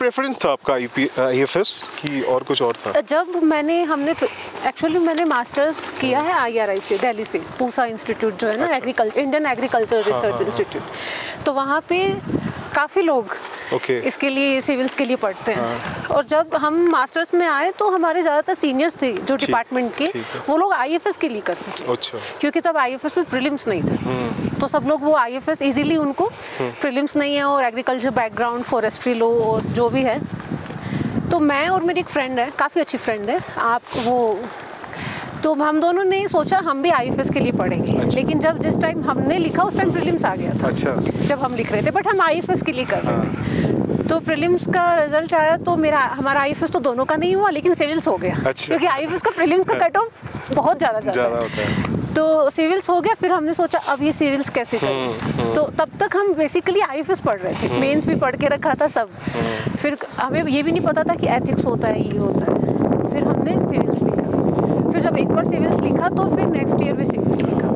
Preference था आपका IAFS की और कुछ और था? जब मैंने मास्टर्स किया है IRI से, दिल्ली से, पूसा इंस्टीट्यूट जो है ना, इंडियन एग्रीकल्चर रिसर्च इंस्टीट्यूट, तो वहाँ पे काफ़ी लोग इसके लिए, सिविल्स के लिए पढ़ते हैं। और जब हम मास्टर्स में आए तो हमारे ज़्यादातर सीनियर्स थे जो डिपार्टमेंट के, वो लोग IAFS के लिए करते थे। क्योंकि तब IAFS में प्रीलिम्स नहीं था, तो सब लोग वो IAFS इजीली, उनको प्रीलिम्स नहीं है और एग्रीकल्चर बैकग्राउंड, फॉरेस्ट्री लॉ और जो भी है। तो मैं और मेरी एक फ्रेंड है, काफ़ी अच्छी फ्रेंड है, तो हम दोनों ने सोचा हम भी IAFS के लिए पढ़ेंगे। लेकिन जिस टाइम हमने लिखा उस टाइम प्रीलिम्स आ गया था। जब हम लिख रहे थे, बट हम IAFS के लिए कर रहे थे। तो प्रीलिम्स का रिजल्ट आया तो हमारा IAFS तो दोनों का नहीं हुआ, लेकिन सिविल्स हो गया। क्योंकि IAFS का प्रीलिम्स का कट ऑफ बहुत ज़्यादा होता है। तो सिविल्स हो गया। फिर हमने सोचा अब ये सिविल्स कैसे करें। तो तब तक हम बेसिकली IAFS पढ़ रहे थे, मेंस भी पढ़ के रखा था सब। फिर हमें ये भी नहीं पता था कि एथिक्स होता है, ये होता है। फिर हमने सिविल्स लिखा। फिर जब एक बार सिविल्स लिखा तो फिर नेक्स्ट ईयर भी सिविल्स लिखा।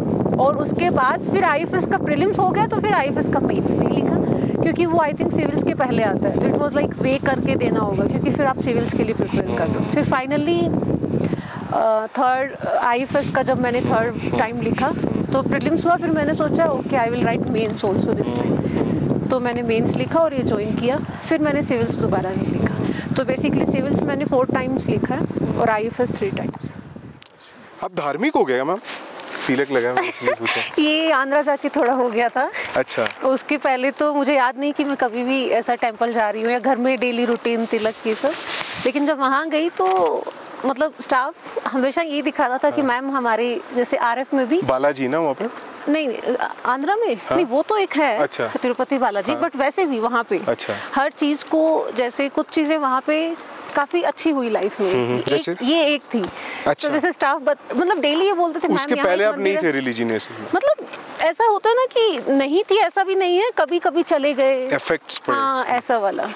और उसके बाद फिर IAFS का प्रीलिम्स हो गया, तो फिर IAFS का मेंस नहीं लिखा, क्योंकि वो आई थिंक सिविल्स के पहले आता है। तो इट वाज लाइक वे करके देना होगा, क्योंकि फिर आप सिविल्स के लिए प्रिपेयर कर दो। फिर फाइनली थर्ड IAFS का जब मैंने थर्ड टाइम लिखा तो प्रीलिम्स हुआ। फिर मैंने सोचा okay, I will write mains also this time. तो मैंने मेंस लिखा और ये ज्वाइन किया। फिर मैंने सिविल्स दोबारा नहीं लिखा। तो बेसिकली सिविल्स मैंने 4 टाइम्स लिखा है और IAFS 3 टाइम्स। आप धार्मिक हो गया मैम? तिलक लगा, मैं इसलिए पूछा। ये आंध्रा जाके थोड़ा हो गया था। अच्छा। उसके पहले तो मुझे याद नहीं कि मैं कभी भी ऐसा टेंपल जा रही हूँ या घर में डेली रूटीन तिलक ये सब। लेकिन जब वहाँ गई तो मतलब स्टाफ हमेशा ये दिखाता था कि मैम हमारे जैसे RF में भी बालाजी ना वहाँ पे? नहीं, आंध्रा में नहीं, वो तो एक है तिरुपति बालाजी, बट वैसे भी वहाँ पे हर चीज को, जैसे कुछ चीजें वहाँ पे काफी अच्छी हुई लाइफ में। ये एक थी। तो जैसे स्टाफ मतलब डेली ये बोलते थे। उसके पहले आप नहीं थे रिलीजियस? मतलब ऐसा होता है ना कि नहीं थी, ऐसा भी नहीं है, कभी कभी चले गए, इफेक्ट्स पड़े। हाँ, ऐसा वाला।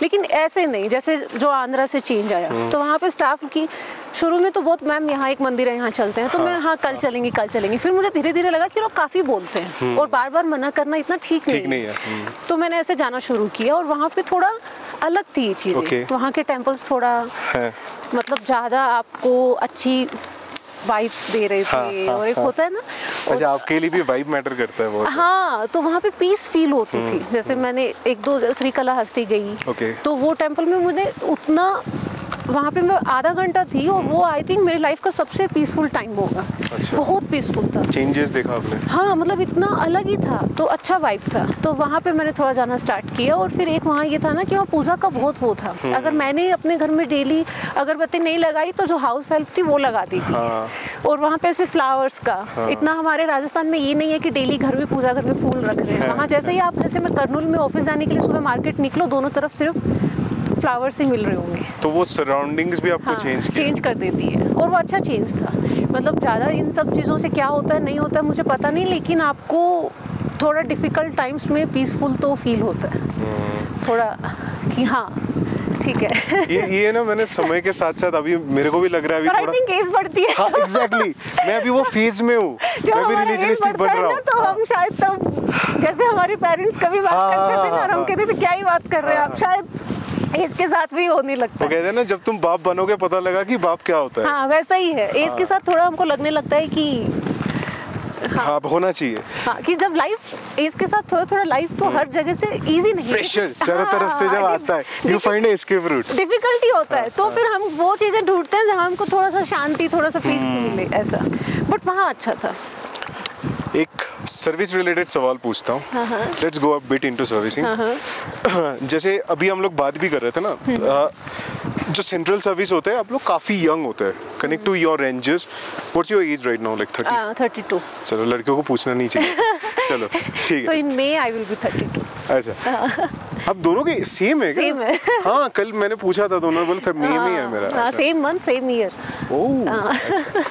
लेकिन ऐसे नहीं, जैसे जो आंध्रा से चेंज आया तो वहाँ पे स्टाफ की शुरू में तो बहुत, मैम यहाँ एक मंदिर है, यहाँ चलते हैं। तो मैं कल चलेंगे। फिर मुझे धीरे धीरे लगा कि लोग काफी बोलते हैं और बार बार मना करना इतना ठीक नहीं है। तो मैंने ऐसे जाना शुरू किया और वहाँ पे थोड़ा अलग थी ये चीजें। वहाँ के टेम्पल्स थोड़ा मतलब ज्यादा आपको अच्छी वाइब्स दे रहे थे। और एक होता है ना, अच्छा, आपके लिए भी वाइब मैटर करता है बहुत? हाँ, तो वहाँ पे पीस फील होती थी। जैसे मैंने 1-2 श्रीकालाहस्ती गई, तो वो टेम्पल में मुझे उतना, वहाँ पे मैं आधा घंटा थी और वो आई थिंक मेरी लाइफ का सबसे पीसफुल टाइम होगा। बहुत पीसफुल था। चेंजेस देखा आपने? हाँ, मतलब इतना अलग ही था, तो अच्छा वाइब था। तो वहाँ पे मैंने थोड़ा जाना स्टार्ट किया। और फिर एक वहाँ ये था ना कि वहाँ पूजा का बहुत वो था। अगर मैंने अपने घर में डेली अगरबत्ती नहीं लगाई तो जो हाउस हेल्प थी वो लगाती थी। और वहाँ पे ऐसे फ्लावर्स का इतना, हमारे राजस्थान में ये नहीं है कि डेली घर में पूजा घर में फूल रख रहे हैं। वहाँ जैसे ही आप, जैसे मैं कर्नूल में ऑफिस जाने के लिए सुबह मार्केट निकलो, दोनों तरफ सिर्फ फ्लावर्स ही मिल रहे होंगे। तो वो सराउंडिंग्स भी आपको चेंज कर देती है। और वो अच्छा चेंज था। मतलब ज़्यादा इन सब चीज़ों से क्या होता है नहीं होता है मुझे पता नहीं, लेकिन आपको थोड़ा डिफिकल्ट टाइम्स में पीसफुल तो फील होता है थोड़ा, कि हाँ ठीक है। ये ना, मैंने समय के साथ साथ अभी मेरे को भी लग रहा है अभी थोड़ा एज बढ़ती है। हाँ, एग्जैक्टली। मैं अभी वो फेज में हूँ, मैं भी रिलीजियनिस्टिक बन रहा हूँ। तो हम शायद तब, जैसे हमारे पेरेंट्स कभी बात करते थे ना, हम कहते थे क्या ही बात कर रहे हैं आप, शायद इसके साथ भी होने लगता है। वो कहते हैं ना, जब तुम बाप बनोगे पता लगा कि बाप क्या होता है। हाँ, वैसा ही है। एज के साथ थोड़ा हमको लगने लगता है कि हाँ, होना चाहिए। हाँ, कि जब लाइफ एज के साथ थोड़ा लाइफ तो हर जगह से इजी नहीं है। प्रेशर चारों तरफ से जब आता है, you find escape route, difficulty होता है। तो फिर हम वो चीजें ढूंढते हैं जहाँ हमको थोड़ा सा शांति, थोड़ा सा पीस मिले, ऐसा। बट वहाँ अच्छा था। एक सर्विस रिलेटेड सवाल पूछता हूँ। Let's go a bit into servicing. जैसे अभी हम लोग बात भी कर रहे थे ना, जो सेंट्रल सर्विस होते हैं, आप लोग काफी यंग होते हैं connect to your ranges. What's your age right now? Like 32। चलो, लड़कियों को पूछना नहीं चाहिए। चलो ठीक है। सो इन मे आई विल बी 32। अच्छा, अब दोनों के सेम है क्या? सेम है। हाँ, कल मैंने पूछा था, दोनों बोले मे में है मेरा। Same month same year. Oh, अच्छा।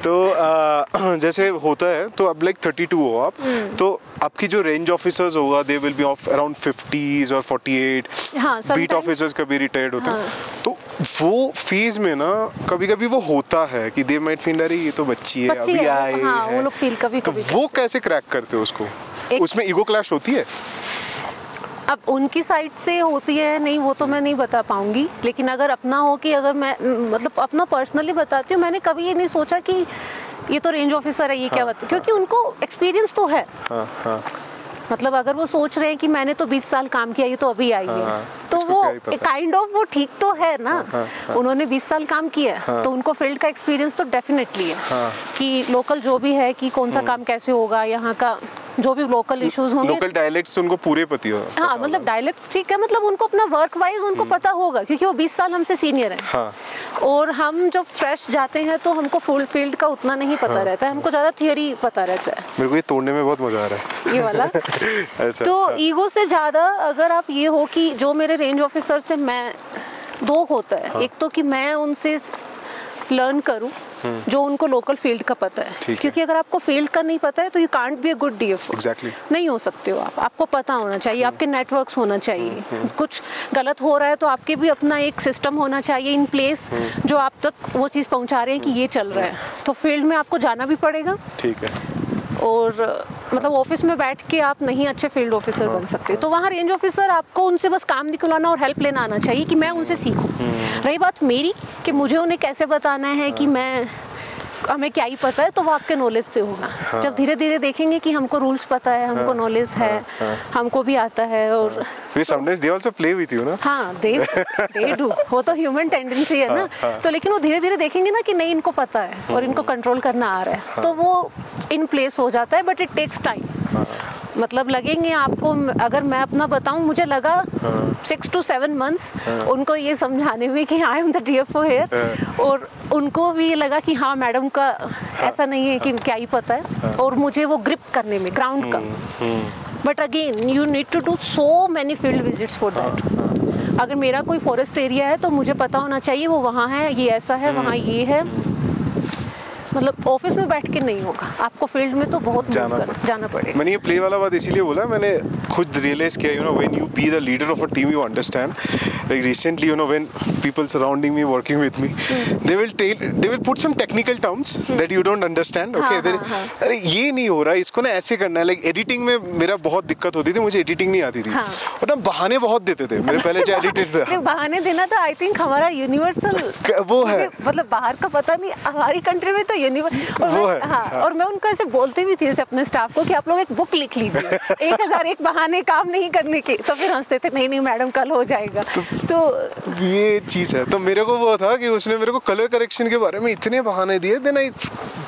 तो जैसे होता है, तो अब लाइक 32 हो आप, तो आपकी जो रेंज ऑफिसर्स होगा, they will be of around 50s और 48। बीट ऑफिसर्स कभी रिटायर्ड होते हैं। तो वो फेज में ना कभी कभी वो होता है कि दे माइट फील, अरे ये तो बच्ची है, अभी आए हैं। वो लोग फील कभी तो वो कैसे क्रैक करते हो उसको? उसमें ईगो क्लैश होती है? अब उनकी साइड से होती है नहीं वो तो मैं नहीं बता पाऊंगी, लेकिन अगर अपना हो कि अगर मैं मतलब अपना पर्सनली बताती हूँ, मैंने कभी ये नहीं सोचा कि ये तो रेंज ऑफिसर है ये क्या बता, क्योंकि उनको एक्सपीरियंस तो है। मतलब अगर वो सोच रहे हैं कि मैंने तो 20 साल काम किया, ये तो अभी आई है, तो वो काइंड ऑफ वो ठीक तो है ना। उन्होंने 20 साल काम किया है, तो उनको फील्ड का एक्सपीरियंस तो डेफिनेटली है कि लोकल जो भी है कि कौन सा काम कैसे होगा, यहाँ का जो भी लोकल इश्यूज होंगे, लोकल डायलेक्ट्स उनको पूरे पता हो। हाँ मतलब डायलेक्ट्स ठीक है, मतलब उनको अपना वर्क वाइज उनको पता होगा क्योंकि वो 20 साल हमसे सीनियर हैं। और हम जब फ्रेश जाते हैं तो हमको फुल फील्ड का उतना नहीं पता रहता है, हमको ज़्यादा थियोरी पता रहता है। मेरे को ये तोड़ने में बहुत मजा आ रहा है ये वाला तो ईगो से ज़्यादा अगर आप ये हो कि जो मेरे रेंज ऑफिसर से मैं दो होता है, एक तो कि मैं उनसे लर्न करूं जो उनको लोकल फील्ड का पता है, क्योंकि अगर आपको फील्ड का नहीं पता है तो you can't be a good DFO. नहीं हो सकते हो आप, आपको पता होना चाहिए, आपके नेटवर्क्स होना चाहिए। कुछ गलत हो रहा है तो आपके भी अपना एक सिस्टम होना चाहिए इन प्लेस जो आप तक वो चीज़ पहुंचा रहे हैं कि ये चल रहा है। तो फील्ड में आपको जाना भी पड़ेगा। ठीक है। और मतलब ऑफिस में बैठ के आप नहीं अच्छे फील्ड ऑफिसर बन सकते। तो वहाँ रेंज ऑफिसर आपको उनसे बस काम निकलवाना और हेल्प लेना आना चाहिए कि मैं उनसे सीखूं। रही बात मेरी कि मुझे उन्हें कैसे बताना है कि मैं हमें क्या ही पता है, तो वो आपके नॉलेज से होगा। जब धीरे धीरे देखेंगे कि हमको रूल्स पता है, हमको नॉलेज है, हमको भी आता है। और sometimes they also play with you ना? हाँ they do, वो तो ह्यूमन टेंडेंसी है ना। तो लेकिन वो धीरे धीरे देखेंगे ना कि नहीं इनको पता है और इनको कंट्रोल करना आ रहा है, तो वो इन प्लेस हो जाता है। But it takes time. मतलब लगेंगे आपको, अगर मैं अपना बताऊं, मुझे लगा 6 to 7 months उनको ये समझाने में कि I am the DFO here, और उनको भी लगा कि हाँ मैडम का ऐसा नहीं है कि क्या ही पता है, और मुझे वो ग्रिप करने में ग्राउंड का। But again you need to do so many field visits for that. अगर मेरा कोई फॉरेस्ट एरिया है तो मुझे पता होना चाहिए वो वहाँ है, ये ऐसा है, वहाँ ये है। मतलब ऑफिस में बैठ के नहीं होगा, आपको फील्ड में तो बहुत जाना पड़ेगा। मैंने ये प्ले वाला बात इसीलिए बोला, मैंने खुद रियलाइज किया, you know, when you be the leader of a team you understand. Like recently, you know, when people surrounding me, working with me, they will put some technical terms that you don't understand. Okay, अरे ये नहीं हो रहा, इसको ना ऐसे करना है। लाइक एडिटिंग में मेरा बहुत दिक्कत होती थी, मुझे एडिटिंग नहीं आती थी, और ना बहाने बहुत देते थे मेरे पहले जो एडिटर थे। बहाने देना तो आई थिंक हमारा यूनिवर्सल वो है, मतलब बाहर का पता नहीं, हमारी कंट्री में तो वो है। हाँ, और मैं उनको ऐसे बोलती भी थी जैसे अपने स्टाफ को कि आप लोग एक बुक लिख लीजिए 1001 बहाने काम नहीं करने के। तो फिर हंसते थे, नहीं मैडम कल हो जाएगा। तो ये चीज़ है। तो मेरे को वो था कि उसने मेरे को कलर करेक्शन के बारे में इतने बहाने दिए, then I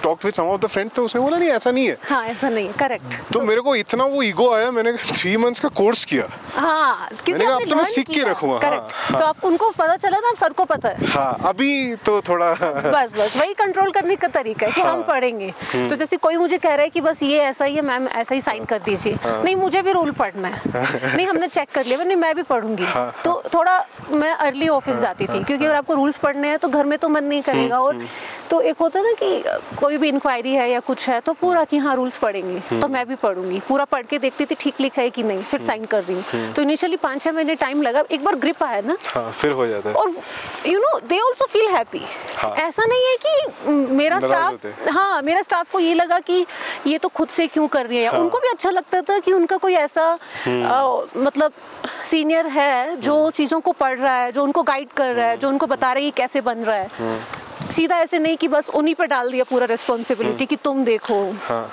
talked with some of the friends, तो उसने बोला नहीं ऐसा नहीं है। हाँ ऐसा नहीं है, करेक्ट। तो मेरे को इतना वो ईगो आया, मैंने 3 months का कोर्स किया। हाँ, मैंने कहा अब तो मैं सीख के रखूंगा। करेक्ट। तो आप उनको पता चला ना, सर को पता है। हाँ, अभी तो थोड़ा बस वही कंट्रोल करने का तरीका है कि हम पढ़ेंगे। तो जैसे कोई मुझे कह रहा है कि बस ये ऐसा ही है मैम, ऐसा ही साइन कर दीजिए। नहीं, मुझे भी रूल पढ़ना है। नहीं, हमने चेक कर लिया, नहीं मैं भी पढ़ूंगी। तो थोड़ा मैं अर्ली ऑफिस जाती थी, क्योंकि अगर आपको रूल्स पढ़ने हैं तो घर में तो मन नहीं करेगा। और तो एक होता है ना कि कोई भी इंक्वायरी है या कुछ है तो पूरा कि हाँ रूल्स पढ़ेंगे, तो मैं भी पढ़ूंगी, पूरा पढ़ के देखती थी ठीक लिखा है कि नहीं, फिर साइन कर रही हूँ। तो इनिशियली 5-6 महीने टाइम लगा, एक बार ग्रिप आया ना, फिर हो जाता है। और you know they also feel happy. ऐसा नहीं है कि मेरा स्टाफ को ये लगा कि ये तो खुद से क्यों कर रही है। उनको भी अच्छा लगता था कि उनका कोई ऐसा मतलब सीनियर है जो चीज़ों को पढ़ रहा है, जो उनको गाइड कर रहा है, जो उनको बता रहा है कैसे बन रहा है। सीधा ऐसे नहीं कि बस उन्हीं पे डाल दिया पूरा रिस्पॉन्सिबिलिटी कि तुम देखो,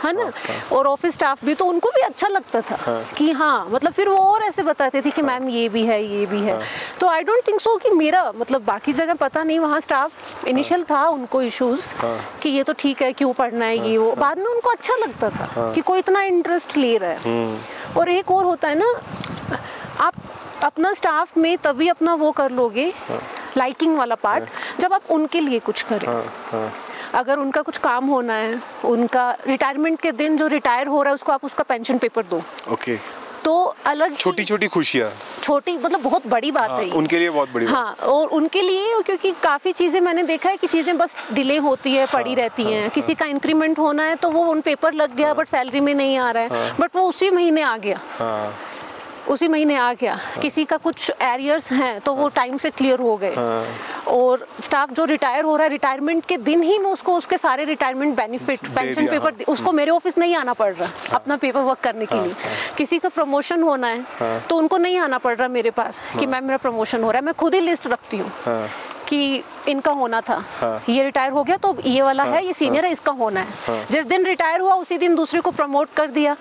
है ना। और ऑफिस स्टाफ भी, तो उनको भी अच्छा लगता था कि हाँ, मतलब फिर वो और ऐसे बताते थे कि मैम ये भी है, ये भी है। तो आई डोंट थिंक सो कि मेरा मतलब बाकी जगह पता नहीं, वहाँ स्टाफ इनिशियल था उनको इश्यूज कि ये तो ठीक है, क्यों पढ़ना है ये वो। बाद में उनको अच्छा लगता था कि कोई इतना इंटरेस्ट ले रहा है। और एक और होता है ना, आप अपना स्टाफ में तभी अपना वो कर लोगे, लाइकिंग वाला पार्ट, जब आप उनके लिए कुछ करें। अगर उनका कुछ काम होना है, उनका रिटायरमेंट के दिन जो रिटायर हो रहा है उसको आप उसका पेंशन पेपर दो। ओके। तो अलग छोटी छोटी खुशियाँ, छोटी मतलब बहुत बड़ी बात है उनके लिए, बहुत बड़ी। हाँ, और उनके लिए, क्योंकि काफ़ी चीज़ें मैंने देखा है कि चीज़ें बस डिले होती है, पड़ी रहती हैं। किसी का इंक्रीमेंट होना है तो वो उन पेपर लग गया, बट सैलरी में नहीं आ रहा है, बट वो उसी महीने आ गया। उसी महीने आ गया। किसी का कुछ एरियर्स हैं तो वो टाइम से क्लियर हो गए। और स्टाफ जो रिटायर हो रहा है, रिटायरमेंट के दिन ही मैं उसको उसके सारे रिटायरमेंट बेनिफिट, पेंशन पेपर, उसको मेरे ऑफिस नहीं आना पड़ रहा अपना पेपर वर्क करने के लिए। किसी का प्रमोशन होना है तो उनको नहीं आना पड़ रहा मेरे पास कि मैम मेरा प्रमोशन हो रहा है। मैं खुद ही लिस्ट रखती हूँ कि इनका होना था, ये रिटायर हो गया तो ये वाला है, ये सीनियर है, इसका होना है। जिस दिन रिटायर हुआ उसी दिन दूसरे को प्रमोट कर दिया,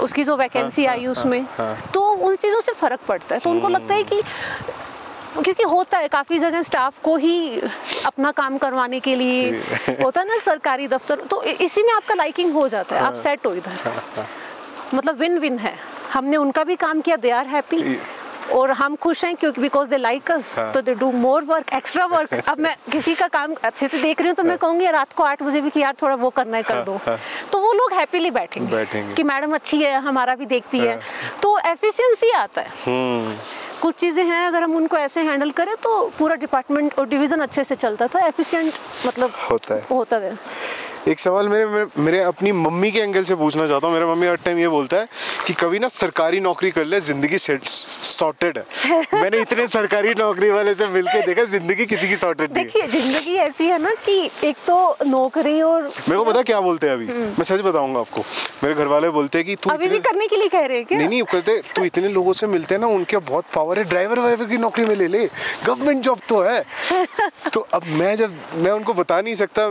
उसकी जो वैकेंसी आई उसमें। तो उन चीज़ों से फ़र्क पड़ता है। तो उनको लगता है कि क्योंकि होता है काफ़ी जगह स्टाफ को ही अपना काम करवाने के लिए होता है ना सरकारी दफ्तर, तो इसी में आपका लाइकिंग हो जाता है, आप सेट हो इधर। मतलब विन विन है, हमने उनका भी काम किया, दे आर हैप्पी और हम खुश हैं क्योंकि बिकॉज दे लाइक अस, तो they do more work, extra work. अब मैं किसी का काम अच्छे से देख रही हूँ तो मैं कहूँगी रात को 8 बजे भी कि यार थोड़ा वो करना है कर दो, तो वो लोग हैप्पीली बैठेंगे कि मैडम अच्छी है, हमारा भी देखती है, तो एफिशिएंसी आता है। कुछ चीज़ें हैं अगर हम उनको ऐसे हैंडल करें तो पूरा डिपार्टमेंट और डिवीज़न अच्छे से चलता था, एफिशिएंट मतलब होता है। एक सवाल मेरे अपनी मम्मी के एंगल से पूछना चाहता हूँ। मेरा मम्मी हर टाइम ये बोलता है कि कभी ना सरकारी नौकरी कर ले, जिंदगी सॉर्टेड है। मैंने इतने सरकारी नौकरी वाले से मिलके देखा, जिंदगी किसी की सॉर्टेड नहीं है। देखिए जिंदगी ऐसी है ना कि एक तो नौकरी और मेरे को पता क्या बोलते हैं अभी, मैं सच बताऊंगा आपको। मेरे घर वाले बोलते हैं कि तू अभी भी करने के लिए कह रहे हैं क्या? नहीं कहते तू इतने लोगों से मिलते हैं ना, उनके बहुत पावर है, ड्राइवर की नौकरी में ले ले, गवर्नमेंट जॉब तो है। तो अब मैं उनको बता नहीं सकता,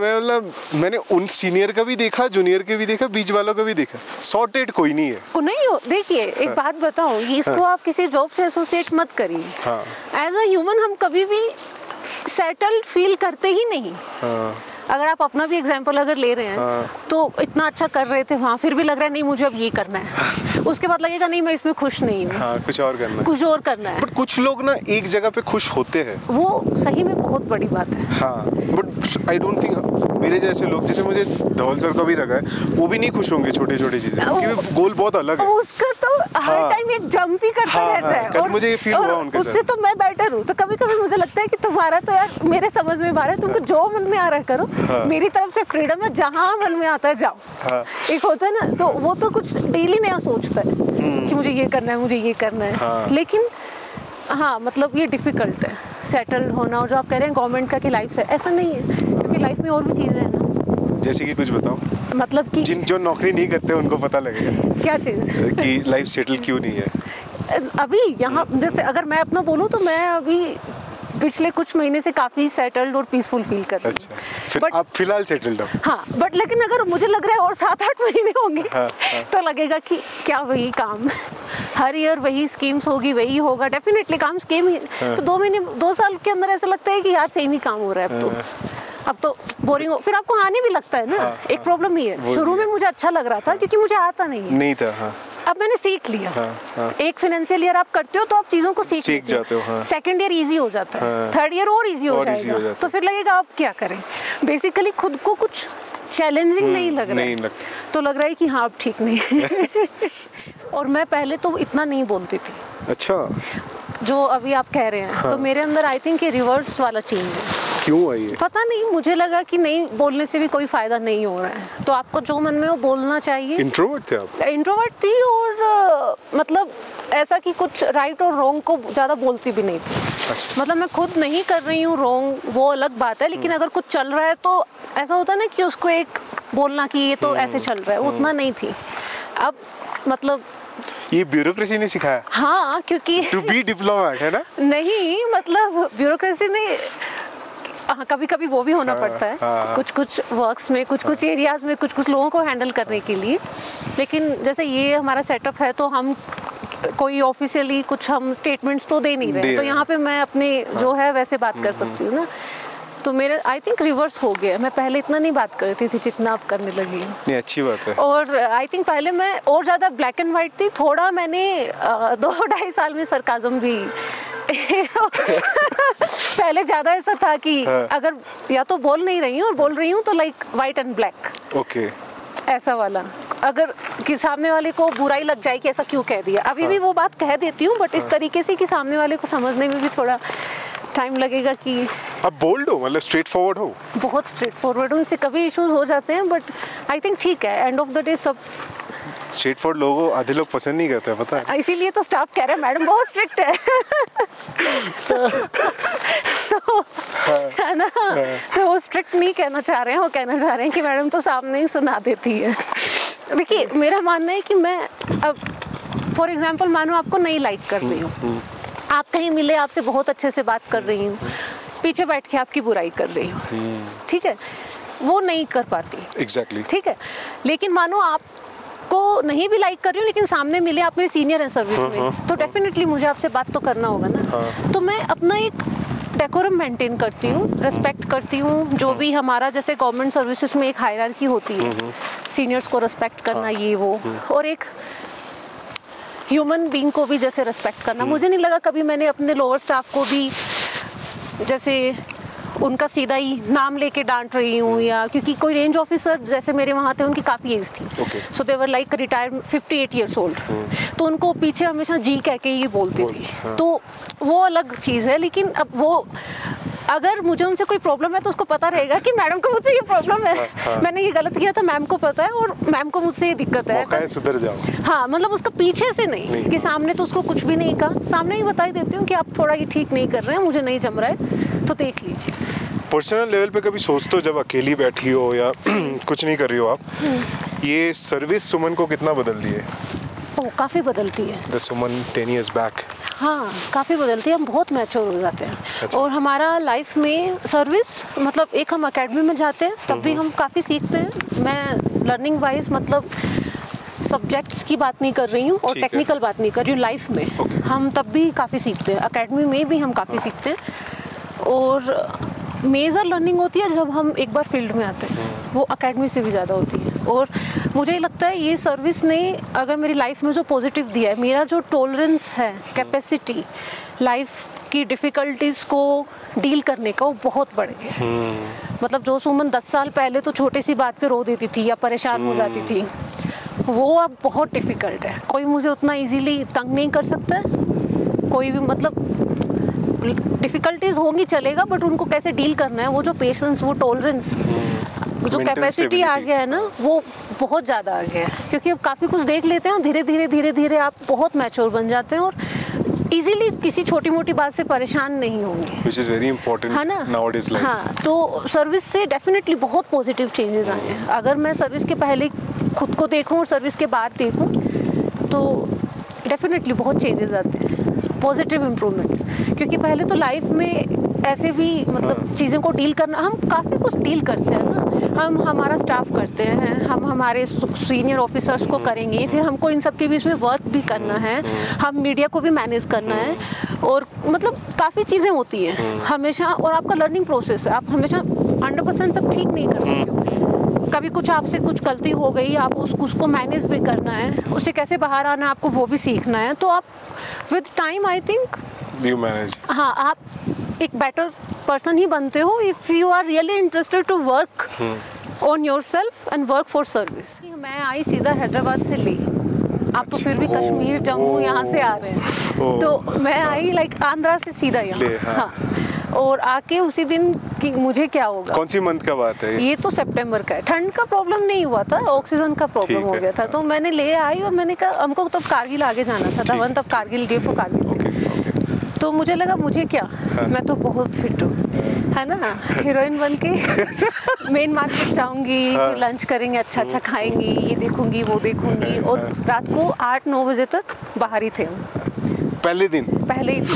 मैंने उन सीनियर का भी देखा, जूनियर के भी देखा, बीच वालों का भी देखा, सॉर्टेड कोई नहीं है। नहीं हो, देखिए एक बात बताऊं, इसको आप किसी जॉब से एसोसिएट मत करिए। एज अ ह्यूमन हम कभी भी सेटल्ड फील करते ही नहीं। अगर आप अपना भी एग्जाम्पल अगर ले रहे हैं तो इतना अच्छा कर रहे थे वहाँ, फिर भी लग रहा है नहीं मुझे अब ये करना है, उसके बाद लगेगा नहीं मैं इसमें खुश नहीं हूँ, कुछ और करना है। बट कुछ लोग ना एक जगह पे खुश होते हैं, वो सही में बहुत बड़ी बात है। बट आई डोंट थिंक मेरे जैसे लोग, जैसे मुझे धवल सर का भी लगा है, वो भी नहीं खुश होंगे छोटे चीजें, क्योंकि गोल बहुत अलग है उसका। तो हर टाइम एक जंप ही करता रहता है। और मुझे ये फील हुआ उनके साथ। उससे तो मैं बेटर हूँ, तो कभी कभी मुझे लगता है कि तुम्हारा तो यार मेरे समझ में बाहर है, तुमको जो मन में आ रहा है करो, मेरी तरफ से फ्रीडम है, जहाँ मन में आता है जाओ। एक होता है ना, तो वो तो कुछ डेली नया सोचता है कि मुझे ये करना है, मुझे ये करना है। लेकिन हाँ मतलब ये डिफिकल्ट है सेटल्ड होना। और जो आप कह रहे हैं गवर्नमेंट का कि लाइफ से, ऐसा नहीं है, क्योंकि लाइफ में और भी चीज़ें हैं ना। जैसे कि कुछ बताओ, मतलब कि जो नौकरी नहीं करते उनको पता लगेगा क्या चीज़ कि लाइफ सेटल क्यों नहीं है। अभी यहाँ जैसे अगर मैं अपना बोलूँ तो मैं अभी पिछले कुछ महीने से काफ़ी सेटल्ड और पीसफुल फील कर रही हूँ। फिर आप फिलहाल सेटल्ड हो? हाँ, बट लेकिन अगर मुझे लग रहा है और 7-8 महीने होंगे तो लगेगा कि क्या वही काम हर ईयर वही स्कीम्स होगी, वही होगा, डेफिनेटली काम स्कीम ही। तो 2 महीने 2 साल के अंदर ऐसा लगता है कि यार सेम ही काम हो रहा है, अब तो बोरिंग हो, फिर आपको आने भी लगता है ना। एक प्रॉब्लम ही है, शुरू में मुझे अच्छा लग रहा था क्योंकि मुझे आता नहीं था। अब मैंने सीख लिया। एक फाइनेंशियल ईयर आप करते हो तो आप चीजों को सीख जाते हो। सेकंड ईयर इजी हो जाता है, थर्ड ईयर और इजी हो जाएगा, तो फिर लगेगा अब क्या करें। बेसिकली खुद को कुछ चैलेंजिंग नहीं लग रहा है, तो लग रहा है कि हाँ अब ठीक नहीं। और मैं पहले तो इतना नहीं बोलती थी। अच्छा, जो अभी आप कह रहे हैं, तो मेरे अंदर आई थिंक ये रिवर्स वाला चेंज है। क्यों आई है? पता नहीं, मुझे लगा कि नहीं बोलने से भी कोई फायदा नहीं हो रहा है, तो आपको जो मन में हो बोलना चाहिए। इंट्रोवर्ट थे आप? इंट्रोवर्ट थी और मतलब ऐसा कि कुछ राइट और रॉन्ग को ज़्यादा बोलती भी नहीं थी। अच्छा। मतलब मैं खुद नहीं कर रही हूँ रॉन्ग, वो अलग बात है, लेकिन अगर कुछ चल रहा है तो ऐसा होता है ना कि उसको एक बोलना कि ये तो ऐसे चल रहा है, उतना नहीं थी। अब मतलब ये ब्यूरोक्रेसी ने सिखाया? हाँ, क्योंकि टू बी डिप्लोमेट है ना। नहीं मतलब ब्यूरोक्रेसी ने, हाँ कभी कभी वो भी होना पड़ता है कुछ वर्क्स में, कुछ एरियाज में, कुछ लोगों को हैंडल करने के लिए। लेकिन जैसे ये हमारा सेटअप है तो हम कोई ऑफिशियली कुछ हम स्टेटमेंट्स तो दे नहीं रहे, तो यहाँ पे मैं अपने जो है वैसे बात कर सकती हूँ ना। तो मेरे आई थिंक रिवर्स हो गया, मैं पहले इतना नहीं बात करती थी जितना आप करने लगी। नहीं, अच्छी बात है। और आई थिंक पहले मैं और ज़्यादा ब्लैक एंड वाइट थी, थोड़ा मैंने 2-2.5 साल में सरकाज़म भी पहले ज़्यादा ऐसा था कि अगर या तो बोल नहीं रही हूँ और बोल रही हूँ तो like white and black, okay ऐसा वाला। अगर कि सामने वाले को बुराई लग जाए कि ऐसा क्यों कह दिया, अभी भी वो बात कह देती हूँ, बट इस तरीके से कि सामने वाले को समझने में भी थोड़ा टाइम लगेगा कि अब बोल्ड हो, मतलब स्ट्रेट फॉरवर्ड हो। बहुत स्ट्रेट फॉरवर्ड हूँ, इससे कभी इश्यूज हो जाते हैं, बट आई थिंक ठीक है, एंड ऑफ द डे सब स्ट्रेट फॉरवर्ड लोगों आधे लोग पसंद नहीं करते, पता है। इसीलिए तो स्टाफ कह रहा है मैडम बहुत स्ट्रिक्ट है। तो है ना, तो वो स्ट्रिक्ट नहीं कहना चाह रहे हैं, वो कहना चाह रहे हैं कि मैडम तो सामने ही सुना देती है। देखिए मेरा मानना है कि मैं अब फॉर एग्जांपल मानो आपको नहीं लाइक कर रही हूँ, आप कहीं मिले, आपसे बहुत अच्छे से बात कर रही हूँ, पीछे बैठ के आपकी बुराई कर रही हूँ, ठीक है, वो नहीं कर पाती। एग्जैक्टली। ठीक है, लेकिन मानो आपको नहीं भी लाइक कर रही हूँ लेकिन सामने मिले, आप मेरे सीनियर हैं सर्विस में, तो डेफिनेटली मुझे आपसे बात तो करना होगा ना। तो मैं अपना एक डेकोरम मेंटेन करती हूँ, रिस्पेक्ट करती हूँ, जो भी हमारा जैसे गवर्नमेंट सर्विसेज में एक हायरार्की होती है, सीनियर्स को रिस्पेक्ट करना, ये वो, और एक ह्यूमन बीइंग को भी जैसे रिस्पेक्ट करना। मुझे नहीं लगा कभी मैंने अपने लोअर स्टाफ को भी जैसे उनका सीधा ही नाम लेके डांट रही हूँ, या क्योंकि कोई रेंज ऑफिसर जैसे मेरे वहाँ थे, उनकी काफ़ी एज थी, so they were like retired 58 years old, तो उनको पीछे हमेशा जी कह के ही बोलती थी, तो वो अलग चीज़ है। लेकिन अब वो अगर मुझे उनसे कोई प्रॉब्लम है तो उसको पता रहेगा कि मैडम को मुझसे ये प्रॉब्लम है, मैंने ये गलत किया था, मैम को पता है और मैम को मुझसे ये दिक्कत है, ऐसा सुधर जाओ। हाँ, मतलब उसका पीछे से नहीं कि सामने तो उसको कुछ भी नहीं कहा, सामने ही बता ही देती हूँ कि आप थोड़ा ये ठीक नहीं कर रहे हैं, मुझे नहीं जम रहा है, तो देख लीजिए। पर्सनल लेवल पे कभी सोचते हो जब अकेली बैठी हो या कुछ नहीं कर रही हो आप, ये सर्विस सुमन को कितना बदल दी है? काफ़ी बदलती है। The Suman 10 years back। हाँ, काफ़ी बदलती है, हम बहुत मैच्योर हो जाते हैं। अच्छा। और हमारा लाइफ में सर्विस मतलब एक हम एकेडमी में जाते हैं तब भी हम काफ़ी सीखते हैं। मैं लर्निंग वाइज मतलब सब्जेक्ट्स की बात नहीं कर रही हूँ और टेक्निकल बात नहीं कर रही हूँ, लाइफ में हम तब भी काफ़ी सीखते हैं, एकेडमी में भी हम काफ़ी सीखते हैं। और मेजर लर्निंग होती है जब हम एक बार फील्ड में आते हैं, वो एकेडमी से भी ज़्यादा होती है। और मुझे लगता है ये सर्विस ने अगर मेरी लाइफ में जो पॉजिटिव दिया है, मेरा जो टॉलरेंस है, कैपेसिटी लाइफ की डिफ़िकल्टीज़ को डील करने का, वो बहुत बढ़ गया। मतलब जो सुमन 10 साल पहले तो छोटी सी बात पे रो देती थी या परेशान हो जाती थी, वो अब बहुत डिफ़िकल्ट है। कोई मुझे उतना इजीली तंग नहीं कर सकता है, कोई भी मतलब डिफ़िकल्टीज होंगी चलेगा, बट उनको कैसे डील करना है, वो जो पेशेंस, वो टॉलरेंस, जो कैपेसिटी आ गया है ना, वो बहुत ज़्यादा आ गया है। क्योंकि अब काफ़ी कुछ देख लेते हैं और धीरे धीरे आप बहुत मैच्योर बन जाते हैं और इजीली किसी छोटी मोटी बात से परेशान नहीं होंगे, which is very important, है ना nowadays life। हाँ, तो सर्विस से डेफिनेटली बहुत पॉजिटिव चेंजेस आए हैं। अगर मैं सर्विस के पहले खुद को देखूँ और सर्विस के बाद देखूँ तो डेफिनेटली बहुत चेंजेस आते हैं, पॉजिटिव इम्प्रूवमेंट्स। क्योंकि पहले तो लाइफ में ऐसे भी मतलब चीज़ों को डील करना, हम काफ़ी कुछ डील करते हैं ना, हम हमारा स्टाफ करते हैं, हम हमारे सीनियर ऑफिसर्स को करेंगे, फिर हमको इन सब के बीच में वर्क भी करना है, हम मीडिया को भी मैनेज करना है, और मतलब काफ़ी चीज़ें होती हैं हमेशा। और आपका लर्निंग प्रोसेस है, आप हमेशा 100% सब ठीक नहीं कर सकते हो, कभी कुछ आपसे कुछ गलती हो गई, आप उसको मैनेज भी करना है, उससे कैसे बाहर आना है आपको वो भी सीखना है। तो आप with time I think you manage, हाँ, आप एक बेटर पर्सन ही बनते हो if you are really interested to work on yourself and work for service. मैं आई सीधा हैदराबाद से ले, आप तो फिर भी कश्मीर जम्मू यहाँ से आ रहे हैं, तो मैं आई लाइक आंध्रा से सीधा यहाँ, हाँ, और आके उसी दिन कि मुझे क्या होगा। कौन सी मंथ का बात है ये तो सितंबर का है। ठंड का प्रॉब्लम नहीं हुआ था, ऑक्सीजन का प्रॉब्लम हो गया था, तो मैंने ले आई और मैंने कहा हमको तब कारगिल आगे जाना था, धवन तब कारगिल डे फॉर कारगिल, तो मुझे लगा मुझे क्या, मैं तो बहुत फिट हूँ, है ना, हीरोइन बन के मेन मार्केट जाऊंगी, फिर लंच करेंगे, अच्छा अच्छा खाएंगी, ये देखूंगी वो देखूंगी, और रात को 8-9 बजे तक बाहर ही थे हम, पहले ही दिन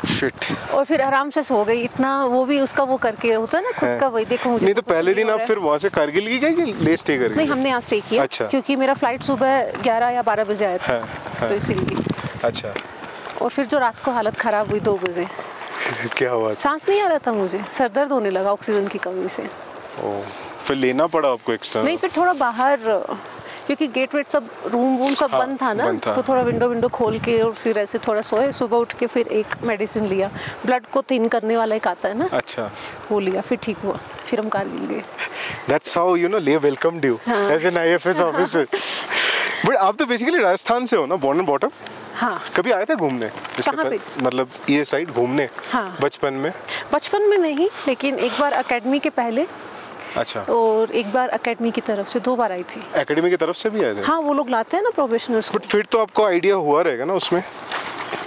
शिट। और फिर आराम से सो गई, इतना वो भी उसका वो करके होता है ना खुद का, वही देखो मुझे नहीं तो पहले दिन आप फिर वहाँ से कारगिल की गए कि ले स्टे करके? नहीं, हमने यहाँ स्टे किया। अच्छा। क्योंकि मेरा फ्लाइट सुबह 11 या 12 बजे आया था, तो इसीलिए। अच्छा। और फिर जो रात को हालत ख़राब हुई 2 बजे क्या हुआ? सांस नहीं आ रहा था मुझे, सर दर्द होने लगा ऑक्सीजन की कमी से। फिर लेना पड़ा आपको एक्स्ट्रा? नहीं, फिर थोड़ा बाहर, क्योंकि गेट वेट सब रूम सब बंद था ना, तो थोड़ा विंडो खोल के और फिर ऐसे थोड़ा सोए, सुबह उठ के फिर एक मेडिसिन लिया, ब्लड को थिन करने वाला एक आता है ना, अच्छा, वो लिया, फिर ठीक हुआ, फिर हम कारगिल गए। That's how you know Leh welcomed you as an IFS officer। But आप तो बेसिकली राजस्थान से हो ना, बॉर्न एंड बॉटम? हाँ। कभी आए थे घूमने? कहाँ पे? मतलब ये साइड घूमने? हाँ। बचपन में? बचपन में नहीं, लेकिन एक बार एकेडमी के पहले अच्छा। और एक बार एकेडमी की तरफ से 2 बार आई थी। एकेडमी की तरफ से भी आए थे? हाँ, वो लोग लाते हैं ना प्रोबेशनर्स। बट फिर तो आपको आइडिया हुआ रहेगा ना उसमें,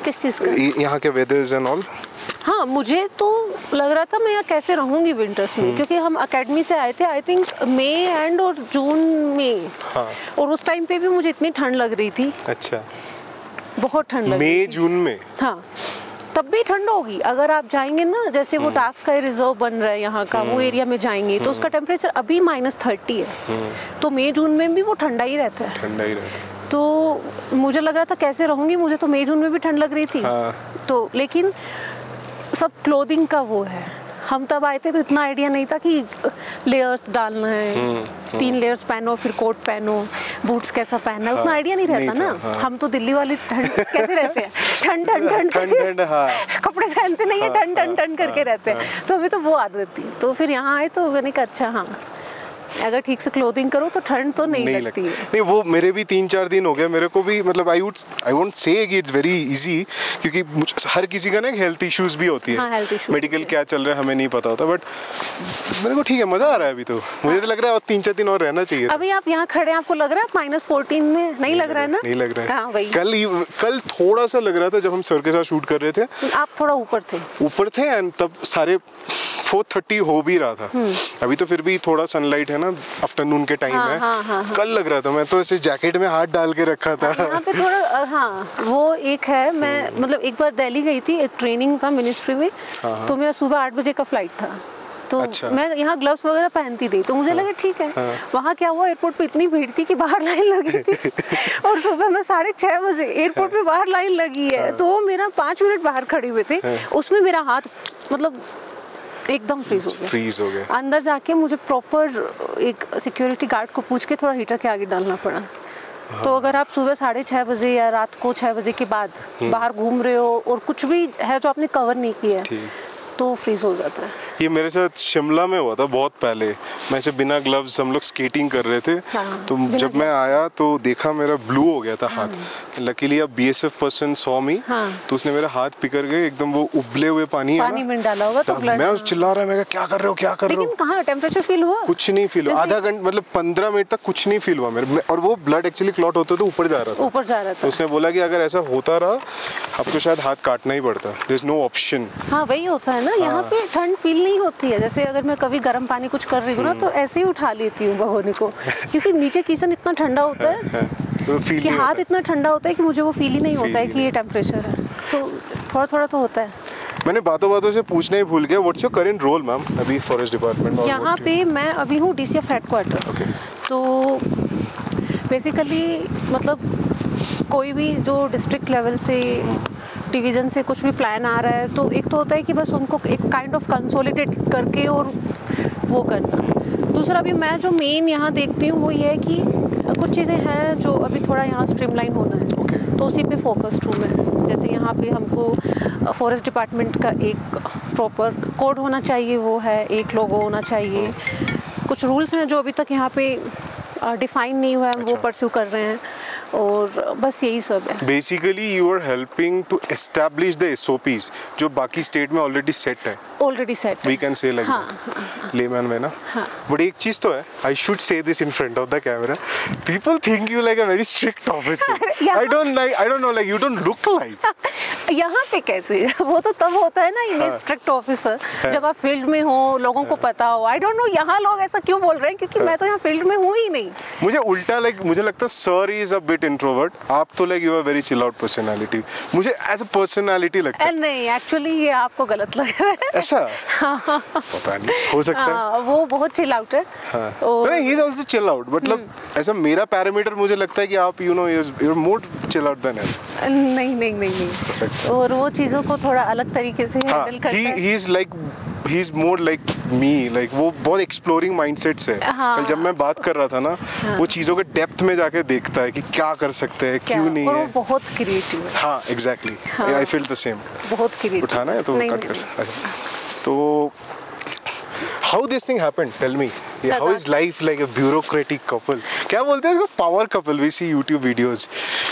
किस चीज़ का? यहाँ के वेदर्स एंड ऑल। हाँ, मुझे तो लग रहा था मैं यहाँ कैसे रहूँगी विंटर्स में, क्योंकि हम एकेडमी से आए थे आई थिंक मई एंड और जून में। हाँ। और उस टाइम पे भी मुझे इतनी ठंड लग रही थी। अच्छा, बहुत ठंड लग रही थी। मई जून में? हाँ, तब भी ठंड होगी। अगर आप जाएंगे ना, जैसे वो डार्क स्काई रिजर्व बन रहा है यहाँ का, वो एरिया में जाएंगे तो उसका टेम्परेचर अभी -30 है। तो मई जून में भी वो ठंडा ही रहता है। ठंडा ही रहता है। तो मुझे लग रहा था कैसे रहूँगी, मुझे तो मई जून में भी ठंड लग रही थी। हाँ। तो लेकिन सब क्लोथिंग का वो है। हम तब आए थे तो इतना आइडिया नहीं था कि लेयर्स डालना है, 3 लेयर्स पहनो, फिर कोट पहनो, बूट्स कैसा पहनना है, उतना आइडिया नहीं रहता ना। हम तो दिल्ली वाली ठंड कैसे रहते हैं, ठंड ठंड ठंड ठंड, कपड़े पहनते नहीं है, ठंड ठंड ठंड करके रहते हैं। तो अभी तो वो आदत थी। तो फिर यहाँ आए तो मैंने कहा अच्छा, हाँ अगर ठीक से क्लोथिंग करो तो ठंड तो नहीं लगती है। नहीं, वो मेरे भी 3-4 दिन हो गए, मेरे को भी मतलब आई वोंट से कि इट्स वेरी इजी, क्योंकि हर किसी का ना हेल्थ इश्यूज भी होती है। हाँ, हेल्थ इश्यूज मेडिकल क्या चल रहा है हमें नहीं पता होता, बट मेरे को ठीक है, मजा आ रहा है अभी तो। मुझे तो लग रहा है और 3-4 दिन और रहना चाहिए। अभी आप यहाँ खड़े हैं, आपको लग रहा है -14 में? नहीं लग रहा है ना? नहीं लग रहा है। हाँ, वही। कल थोड़ा सा लग रहा था जब हम सर के साथ शूट कर रहे थे। आप थोड़ा ऊपर थे एंड तब सारे 4:30 हो भी रहा था। अभी तो फिर भी थोड़ा सनलाइट है ना, आफ्टरनून के टाइम है। हाँ। कल लग रहा था, मैं तो ऐसे जैकेट में हाथ डाल के रखा था। यहाँ पे थोड़ा हाँ, वो एक है। मैं मतलब एक बार दिल्ली गई थी, एक ट्रेनिंग था मिनिस्ट्री में। तो मेरा सुबह 8 बजे का फ्लाइट था। तो अच्छा। मैं यहाँ ग्लव्स वगैरह पहनती थी, तो मुझे लगा ठीक है। वहाँ क्या हुआ, एयरपोर्ट पे इतनी भीड़ थी कि बाहर लाइन लगी थी। और सुबह में 6:30 बजे एयरपोर्ट पे बाहर लाइन लगी है। तो मेरा 5 मिनट बाहर खड़े हुए थे, उसमें मेरा हाथ मतलब एकदम फ्रीज हो गया। अंदर जाके मुझे प्रॉपर एक सिक्योरिटी गार्ड को पूछ के थोड़ा हीटर के आगे डालना पड़ा। तो अगर आप सुबह 6:30 बजे या रात को 6 बजे के बाद बाहर घूम रहे हो और कुछ भी है जो आपने कवर नहीं किया है, तो फ्रीज हो जाता है। ये मेरे साथ शिमला में हुआ था बहुत पहले। मैं ऐसे बिना ग्लव्स, हम लोग स्केटिंग कर रहे थे। तो जब मैं आया तो देखा मेरा ब्लू हो गया था हाथ। लकीली अब BSF पर्सन सॉ मी, तो उसने मेरा हाथ पकड़ के एकदम वो उबले हुए पानी में डाला होगा तो मैं उस चिल्ला रहा, मैं क्या कर रहे हो, क्या कर रहे हो। लेकिन कहाँ टेम्परेचर फील हुआ? कुछ नहीं फील हुआ। आधा घंटा मतलब 15 मिनट तक कुछ नहीं फील हुआ मेरे। और वो ब्लड एक्चुअली क्लॉट होता तो ऊपर जा रहा था। तो उसने बोला कि अगर ऐसा होता रहा आपको शायद हाथ काटना ही पड़ता। There is no option. हाँ, वही होता है ना। यहाँ पे ठंड फील नहीं होती है। जैसे अगर मैं कभी गर्म पानी कुछ कर रही हूँ ना, तो ऐसे ही उठा लेती हूँ भगोने को, क्योंकि नीचे किचन इतना ठंडा होता है तो फील कि हाथ इतना ठंडा होता है कि मुझे वो फील ही नहीं होता है कि ये टेम्परेचर है। तो थोड़ा थोड़ा तो होता है। मैंने बातों से पूछना ही भूल गया, what's your current role ma'am अभी फॉरेस्ट डिपार्टमेंट? यहाँ पे मैं अभी हूँ DCF हेडक्वार्टर। तो बेसिकली मतलब कोई भी जो डिस्ट्रिक्ट लेवल से, डिवीज़न से कुछ भी प्लान आ रहा है, तो एक तो होता है कि बस उनको एक काइंड ऑफ कंसोलिडेट करके और वो करना। दूसरा भी मैं जो मेन यहाँ देखती हूँ वो ये है कि कुछ चीज़ें हैं जो अभी थोड़ा यहाँ स्ट्रीमलाइन होना है, तो उसी पे फोकस्ड हूँ मैं। जैसे यहाँ पे हमको फॉरेस्ट डिपार्टमेंट का एक प्रॉपर कोड होना चाहिए, वो है, एक लोगो होना चाहिए। कुछ रूल्स हैं जो अभी तक यहाँ पे डिफाइन नहीं हुआ है, वो परस्यू कर रहे हैं। और बस यही सब है। Basically you are helping to establish the SOPs जो बाकी स्टेट में ऑलरेडी सेट है। We can say like layman में ना। बट एक चीज तो है, I should say this in front of the camera, people think you like a very strict officer. I don't know like you don't look like. यहाँ पे कैसे, वो तो तब होता है ना इमेज स्ट्रिक्ट ऑफिसर जब आप फील्ड में हो, लोगों को पता हो। आई डोंट नो यहाँ लोग ऐसा क्यों बोल रहे हैं, क्योंकि मैं तो यहाँ फील्ड में हूँ ही नहीं। मुझे उल्टा लाइक मुझे लगता है sir is a bit introvert, आप तो like you are very chill out personality. मुझे एज अ पर्सनालिटी लगता है। नहीं, एक्चुअली ये आपको गलत लग रहा है। ऐसा पता नहीं, हो सकता है। वो बहुत चिल आउट है। नहीं, he is also chill out. मतलब ऐसा मेरा पैरामीटर मुझे लगता है कि आप you know you are more chill out than him. नहीं। और वो चीजों को थोड़ा अलग तरीके से हैंडल करता है। He is more like me, like वो बहुत एक्सप्लोरिंग माइंडसेट से। कल जब मैं बात कर रहा था ना, वो चीजों के डेप्थ में जाके देखता है कि क्या कर सकते हैं, क्यों नहीं है। वो बहुत क्रिएटिव है। हाँ, exactly, I feel the same. बहुत क्रिएटिव। उठाना है तो कट कर सकते। तो how this thing happened, tell me. How is life like a bureaucratic couple? क्या बोलते हैं उसको? Power couple. We see YouTube videos.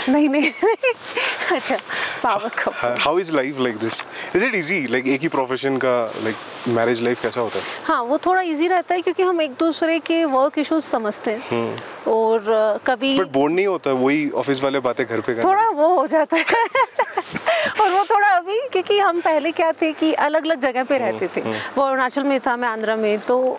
नहीं अच्छा power couple. How is life like this? Is it easy? Like एक ही profession का like marriage life कैसा होता है? हाँ वो थोड़ा easy रहता है क्योंकि हम एक दूसरे के work issues समझते हैं और कभी But बोर नहीं होता वही ऑफिस वाले बातें घर पे करने? थोड़ा वो हो जाता है और वो थोड़ा अभी क्योंकि हम पहले क्या थे कि अलग अलग जगह पे रहते थे, वो अरुणाचल में था, मैं आंध्रा में, तो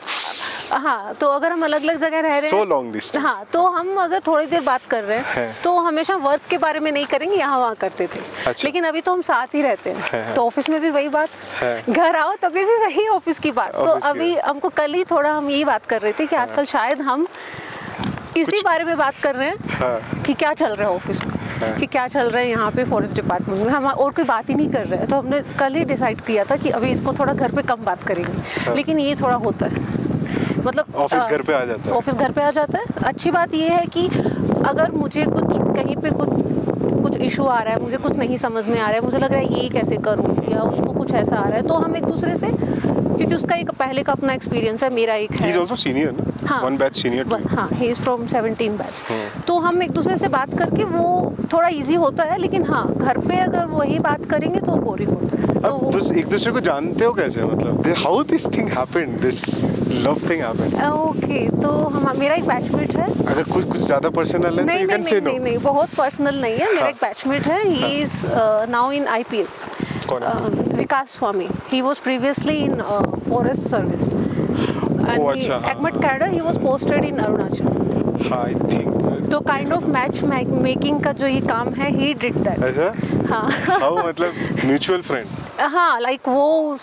हाँ तो अगर हम अलग अलग जगह रह रहे हैं so long distance. हाँ तो हम अगर थोड़ी देर बात कर रहे हैं तो हमेशा वर्क के बारे में नहीं करेंगे, यहाँ वहाँ करते थे। अच्छा। लेकिन अभी तो हम साथ ही रहते हैं तो ऑफिस में भी वही बात, घर आओ तभी भी वही ऑफिस की बात। तो अभी हमको कल ही थोड़ा हम यही बात कर रहे थे कि आजकल शायद हम इसी बारे में बात कर रहे हैं कि क्या चल रहा है ऑफिस में, कि क्या चल रहा है यहाँ पे फॉरेस्ट डिपार्टमेंट में, हम और कोई बात ही नहीं कर रहे हैं। तो हमने कल ही डिसाइड किया था कि अभी इसको थोड़ा घर पे कम बात करेंगे, लेकिन ये थोड़ा होता है, मतलब ऑफिस घर पे आ जाता है। ऑफिस घर पे आ जाता है। अच्छी बात ये है कि अगर मुझे कुछ कहीं पे कुछ इशू आ रहा है, मुझे कुछ नहीं समझ में आ रहा है, मुझे लग रहा है ये कैसे करूँ, या उसको कुछ ऐसा आ रहा है, तो हम एक दूसरे से, क्योंकि उसका एक पहले का अपना एक्सपीरियंस है, मेरा एक है। He is also senior, ना? हाँ, One batch senior too. हाँ, he is from 17 बैच। तो हम एक दूसरे से बात करके वो थोड़ा इजी होता है, लेकिन हाँ घर पे अगर वही बात करेंगे तो बोरिंग होता है। अब तो एक दूसरे को जानते हो कैसे, मतलब how this thing happened, this love thing happened? Okay तो मेरा एक बैचमेट है। अगर कुछ ज़्यादा पर्सनल है तो you can say no. नहीं बहुत पर्सनल नहीं है। मेरा एक बैचमेट है, he is now in IPS। Vikas Swami, he was previously in forest service and Agmat Cadre, he was posted in Arunachal। हाँ I think तो काइंड ऑफ मैच मेकिंग का जो ये काम है, he did that। ऐसा? हाँ मतलब म्यूचुअल फ्रेंड? हाँ लाइक वो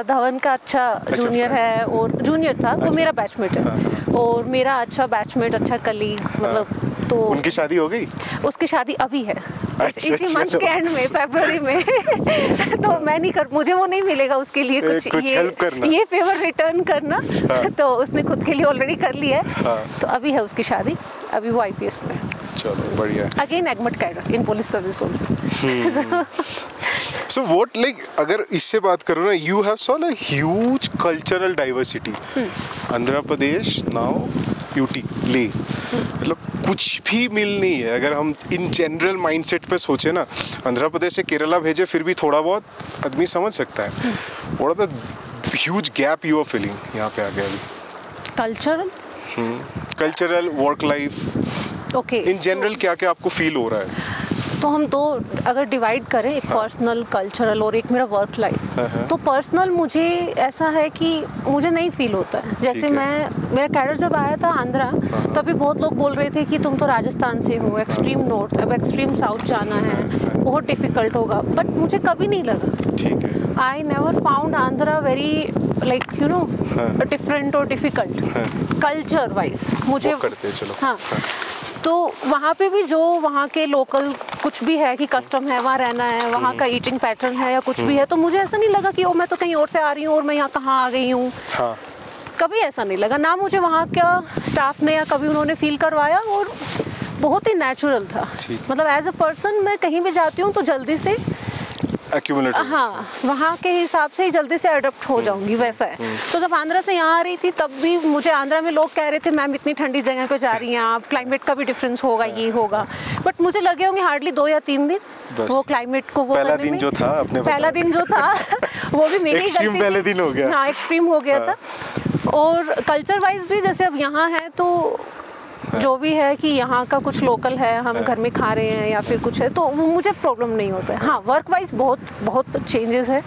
धवन का अच्छा जूनियर है, और जूनियर था, वो मेरा बैचमेट है और मेरा अच्छा बैचमेट, अच्छा कलीग, मतलब तो उनकी शादी हो गई? उसकी शादी अभी है, इसी मंथ के एंड में, फरवरी में। तो मैं नहीं मुझे वो नहीं मिलेगा उसके लिए कुछ ये फेवर रिटर्न करना। तो उसने खुद के लिए ऑलरेडी कर लिया है। तो अभी है उसकी शादी, अभी वो IPS में। चलो बढ़िया। Again AGMUT cadre in police service also. So what, like अगर इससे बात करो ना, you have saw a huge cultural diversity. Andhra Pradesh, now UT, ले, मतलब कुछ भी मिल नहीं है। अगर हम इन जनरल माइंडसेट पे सोचे ना, आंध्र प्रदेश से केरला भेजे फिर भी थोड़ा बहुत आदमी समझ सकता है। What are the huge gap you are feeling यहाँ पे आगे अभी? Cultural, work life, okay, in general क्या क्या आपको फील हो रहा है? तो हम दो अगर डिवाइड करें, एक पर्सनल कल्चरल और एक मेरा वर्क लाइफ। तो पर्सनल मुझे ऐसा है कि मुझे नहीं फील होता है। जैसे मेरा कैडर जब आया था आंध्रा, तभी बहुत लोग बोल रहे थे कि तुम तो राजस्थान से हो, एक्सट्रीम नॉर्थ, अब एक्सट्रीम साउथ जाना है, बहुत डिफिकल्ट होगा, बट मुझे कभी नहीं लगा। I never found Andhra very like you know different और डिफिकल्ट कल्चर वाइज मुझे। हाँ, तो वहाँ पे भी जो वहाँ के लोकल कुछ भी है कि कस्टम है, वहाँ रहना है, वहाँ का ईटिंग पैटर्न है या कुछ भी है, तो मुझे ऐसा नहीं लगा कि ओ मैं तो कहीं और से आ रही हूँ और मैं यहाँ कहाँ आ गई हूँ। हाँ। कभी ऐसा नहीं लगा, ना मुझे वहाँ का स्टाफ ने या कभी उन्होंने फील करवाया, और बहुत ही नेचुरल था। मतलब एज अ पर्सन मैं कहीं भी जाती हूँ तो जल्दी से हाँ वहाँ के हिसाब से जल्दी से अडॉप्ट हो जाऊंगी, वैसा है। तो जब आंध्रा से यहाँ आ रही थी तब भी मुझे आंध्रा में लोग कह रहे थे मैम इतनी ठंडी जगह पे जा रही हैं आप, क्लाइमेट का भी डिफरेंस होगा, ये होगा, बट मुझे लगे होंगे हार्डली 2 या 3 दिन वो क्लाइमेट को वो पहला दिन जो था वो भी मेरी गलती, पहले दिन हो गया, हाँ एक्सट्रीम हो गया था। और कल्चर वाइज भी जैसे अब यहाँ है तो जो भी है कि यहाँ का कुछ लोकल है, हम घर में खा रहे हैं या फिर कुछ है, तो वो मुझे प्रॉब्लम नहीं होता है। हाँ वर्क वाइज बहुत चेंजेस है,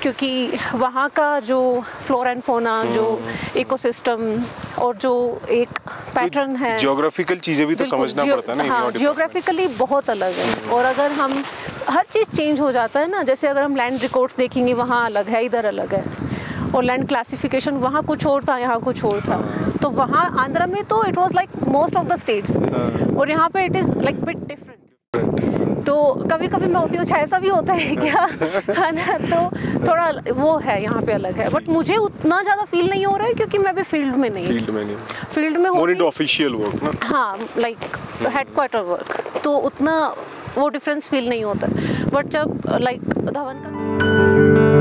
क्योंकि वहाँ का जो फ्लोरा एंड फौना, जो इकोसिस्टम और जो एक पैटर्न है, जियोग्राफिकल चीजें भी तो समझना पड़ता है ना। हाँ जियोग्राफिकली बहुत अलग है, और अगर हम हर चीज़ चेंज हो जाता है ना, जैसे अगर हम लैंड रिकॉर्ड्स देखेंगे वहाँ अलग है, इधर अलग है, और लैंड क्लासिफिकेशन वहाँ कुछ और था, यहाँ कुछ और था। तो वहाँ आंध्रा में तो it was like most of the states, और यहाँ पे it is like bit different. तो कभी कभी मैं होती हूँ अच्छा ऐसा भी होता है क्या, है ना, तो थोड़ा वो है यहाँ पे अलग है, बट मुझे उतना ज़्यादा फील नहीं हो रहा है क्योंकि मैं अभी फील्ड में नहीं फील्ड में मोर इनटू ऑफिशियल वर्क ना। हाँ लाइक हेडक्वार्टर वर्क, तो उतना वो डिफरेंस फील नहीं होता। बट जब लाइक धवन का